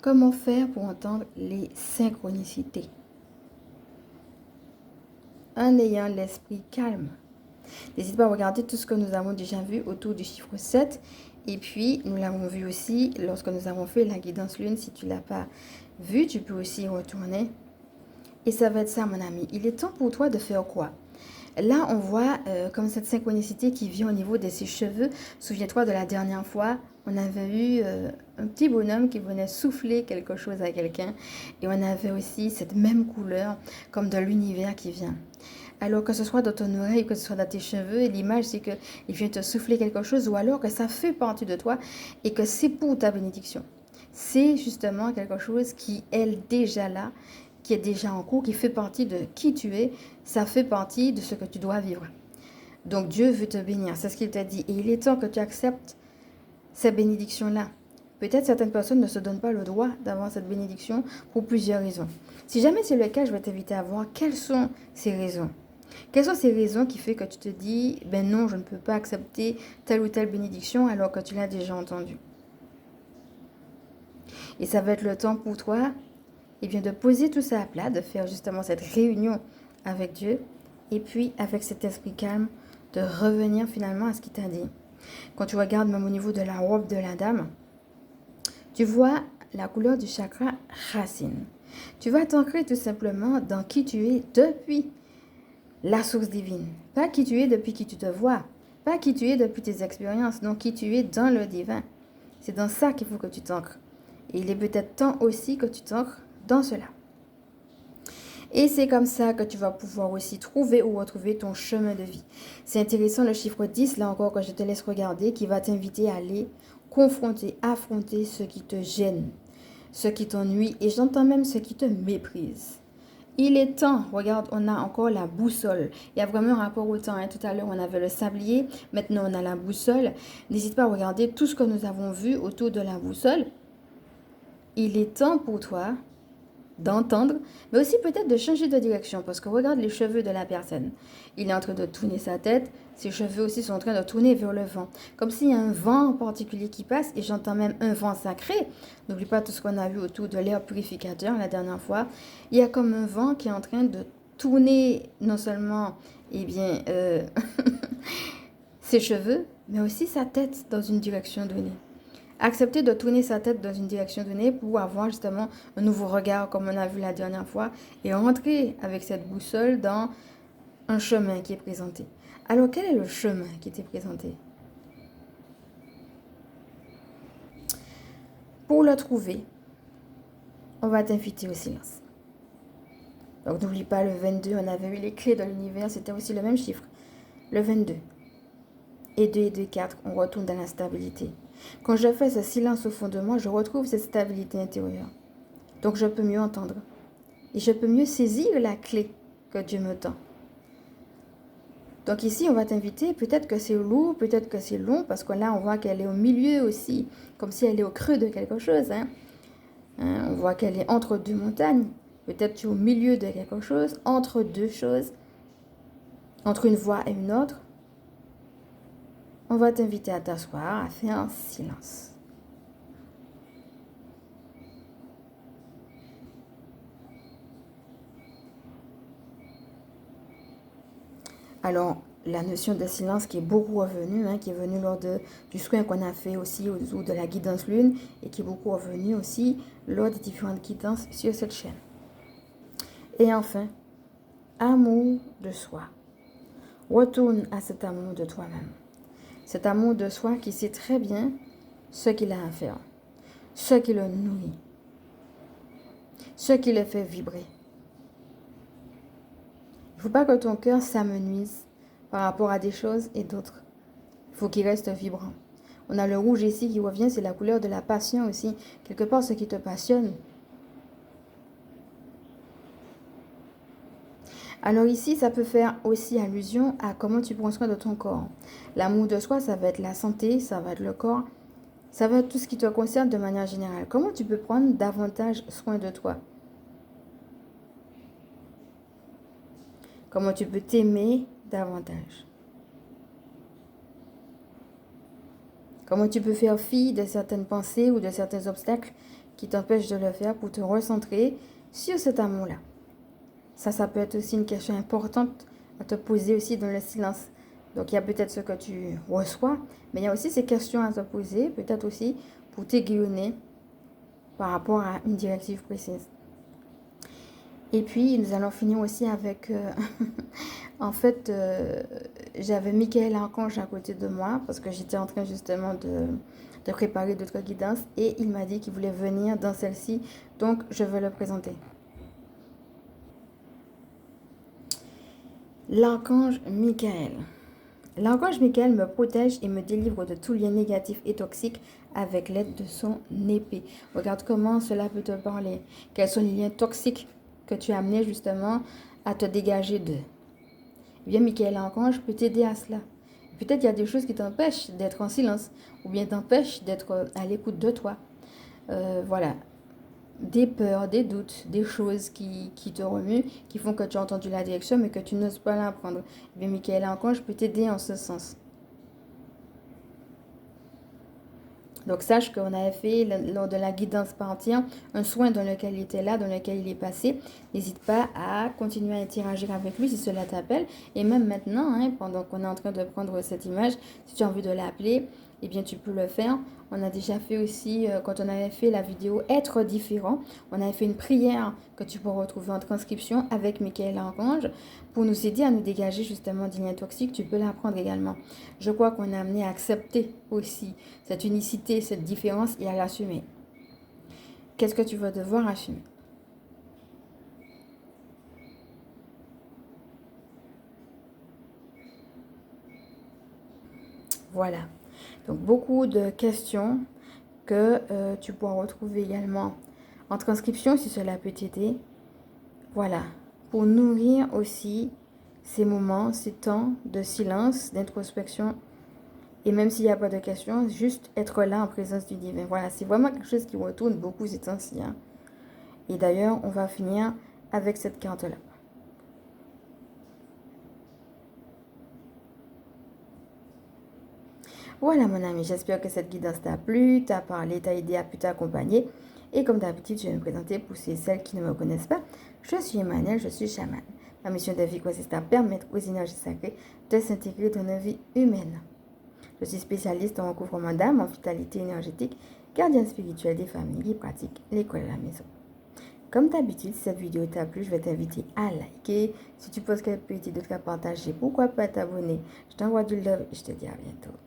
Comment faire pour entendre les synchronicités? En ayant l'esprit calme. N'hésite pas à regarder tout ce que nous avons déjà vu autour du chiffre 7. Et puis, nous l'avons vu aussi lorsque nous avons fait la guidance lune. Si tu ne l'as pas vu, tu peux aussi y retourner. Et ça va être ça, mon ami. Il est temps pour toi de faire quoi? Là, on voit comme cette synchronicité qui vient au niveau de ses cheveux. Souviens-toi de la dernière fois, on avait eu un petit bonhomme qui venait souffler quelque chose à quelqu'un. Et on avait aussi cette même couleur comme de l'univers qui vient. Alors que ce soit dans ton oreille, que ce soit dans tes cheveux, l'image c'est qu'il vient te souffler quelque chose ou alors que ça fait partie de toi et que c'est pour ta bénédiction. C'est justement quelque chose qui est déjà là, qui est déjà en cours, qui fait partie de qui tu es, ça fait partie de ce que tu dois vivre. Donc Dieu veut te bénir, c'est ce qu'il t'a dit. Et il est temps que tu acceptes ces bénédictions-là. Peut-être certaines personnes ne se donnent pas le droit d'avoir cette bénédiction pour plusieurs raisons. Si jamais c'est le cas, je vais t'inviter à voir quelles sont ces raisons. Quelles sont ces raisons qui font que tu te dis, ben non, je ne peux pas accepter telle ou telle bénédiction alors que tu l'as déjà entendue. Et ça va être le temps pour toi de poser tout ça à plat, de faire justement cette réunion avec Dieu et puis avec cet esprit calme, de revenir finalement à ce qu'il t'a dit. Quand tu regardes même au niveau de la robe de la dame, tu vois la couleur du chakra racine. Tu vas t'ancrer tout simplement dans qui tu es depuis la source divine. Pas qui tu es depuis qui tu te vois. Pas qui tu es depuis tes expériences. Non, qui tu es dans le divin. C'est dans ça qu'il faut que tu t'ancres. Et il est peut-être temps aussi que tu t'ancres dans cela. Et c'est comme ça que tu vas pouvoir aussi trouver ou retrouver ton chemin de vie. C'est intéressant le chiffre 10, là encore que je te laisse regarder, qui va t'inviter à aller confronter, affronter ce qui te gêne, ce qui t'ennuie et j'entends même ce qui te méprise. Il est temps, regarde, on a encore la boussole. Il y a vraiment un rapport au temps. Hein. Tout à l'heure, on avait le sablier. Maintenant, on a la boussole. N'hésite pas à regarder tout ce que nous avons vu autour de la boussole. Il est temps pour toi d'entendre, mais aussi peut-être de changer de direction. Parce que regarde les cheveux de la personne. Il est en train de tourner sa tête. Ses cheveux aussi sont en train de tourner vers le vent. Comme s'il y a un vent en particulier qui passe. Et j'entends même un vent sacré. N'oublie pas tout ce qu'on a vu autour de l'air purificateur la dernière fois. Il y a comme un vent qui est en train de tourner non seulement ses cheveux, mais aussi sa tête dans une direction donnée. Accepter de tourner sa tête dans une direction donnée pour avoir justement un nouveau regard comme on a vu la dernière fois et rentrer avec cette boussole dans un chemin qui est présenté. Alors quel est le chemin qui t'est présenté? Pour le trouver, on va t'inviter au silence. Donc n'oublie pas le 22, on avait eu les clés de l'univers, c'était aussi le même chiffre. Le 22. Et 2 et 2, 4, on retourne dans la stabilité. Quand je fais ce silence au fond de moi, je retrouve cette stabilité intérieure. Donc je peux mieux entendre. Et je peux mieux saisir la clé que Dieu me tend. Donc ici, on va t'inviter, peut-être que c'est lourd, peut-être que c'est long, parce que là, on voit qu'elle est au milieu aussi, comme si elle est au creux de quelque chose. On voit qu'elle est entre deux montagnes. Peut-être tu es au milieu de quelque chose, entre deux choses, entre une voie et une autre. On va t'inviter à t'asseoir, à faire un silence. Alors, la notion de silence qui est beaucoup revenue, qui est venue lors du soin qu'on a fait aussi autour de la guidance lune et qui est beaucoup revenue aussi lors des différentes guidances sur cette chaîne. Et enfin, amour de soi. Retourne à cet amour de toi-même. Cet amour de soi qui sait très bien ce qu'il a à faire, ce qui le nourrit, ce qui le fait vibrer. Il ne faut pas que ton cœur s'amenuise par rapport à des choses et d'autres. Il faut qu'il reste vibrant. On a le rouge ici qui revient, c'est la couleur de la passion aussi. Quelque part, ce qui te passionne. Alors ici, ça peut faire aussi allusion à comment tu prends soin de ton corps. L'amour de soi, ça va être la santé, ça va être le corps, ça va être tout ce qui te concerne de manière générale. Comment tu peux prendre davantage soin de toi? Comment tu peux t'aimer davantage? Comment tu peux faire fi de certaines pensées ou de certains obstacles qui t'empêchent de le faire pour te recentrer sur cet amour-là. Ça peut être aussi une question importante à te poser aussi dans le silence. Donc, il y a peut-être ce que tu reçois, mais il y a aussi ces questions à te poser, peut-être aussi pour t'aiguillonner par rapport à une directive précise. Et puis, nous allons finir aussi avec... en fait, j'avais Michael Archange à côté de moi parce que j'étais en train justement de préparer d'autres guidances et il m'a dit qu'il voulait venir dans celle-ci. Donc, je vais le présenter. L'archange Michael. L'archange Michael me protège et me délivre de tout lien négatif et toxique avec l'aide de son épée. Regarde comment cela peut te parler. Quels sont les liens toxiques que tu as amenés justement à te dégager d'eux. Eh bien, Michael Archange peut t'aider à cela. Peut-être il y a des choses qui t'empêchent d'être en silence ou bien t'empêchent d'être à l'écoute de toi. Voilà. Des peurs, des doutes, des choses qui te remuent, qui font que tu as entendu la direction mais que tu n'oses pas la prendre. Eh bien, Michael Archange peut t'aider en ce sens. Donc, sache qu'on avait fait, lors de la guidance partir, un soin dans lequel il était là, dans lequel il est passé. N'hésite pas à continuer à interagir avec lui si cela t'appelle. Et même maintenant, hein, pendant qu'on est en train de prendre cette image, si tu as envie de l'appeler, eh bien, tu peux le faire. On a déjà fait aussi, quand on avait fait la vidéo Être différent, on avait fait une prière que tu peux retrouver en transcription avec Michael Archange pour nous aider à nous dégager justement des liens toxiques. Tu peux l'apprendre également. Je crois qu'on est amené à accepter aussi cette unicité, cette différence et à l'assumer. Qu'est-ce que tu vas devoir assumer? Voilà. Donc, beaucoup de questions que tu pourras retrouver également en transcription si cela peut t'aider. Voilà. Pour nourrir aussi ces moments, ces temps de silence, d'introspection. Et même s'il n'y a pas de questions, juste être là en présence du divin. Voilà, c'est vraiment quelque chose qui retourne beaucoup ces temps-ci. Hein. Et d'ailleurs, on va finir avec cette carte-là. Voilà mon ami, j'espère que cette guidance t'a plu, t'a parlé, t'a aidé à pu t'accompagner. Et comme d'habitude, je vais me présenter pour celles qui ne me connaissent pas. Je suis Emmanuel, je suis chamane. Ma mission de vie consiste à permettre aux énergies sacrées de s'intégrer dans nos vies humaines. Je suis spécialiste en recouvrement d'âme, en vitalité énergétique, gardienne spirituelle des familles qui pratiquent l'école à la maison. Comme d'habitude, si cette vidéo t'a plu, je vais t'inviter à liker. Si tu poses quelques petits d'autres à partager, pourquoi pas t'abonner. Je t'envoie du love et je te dis à bientôt.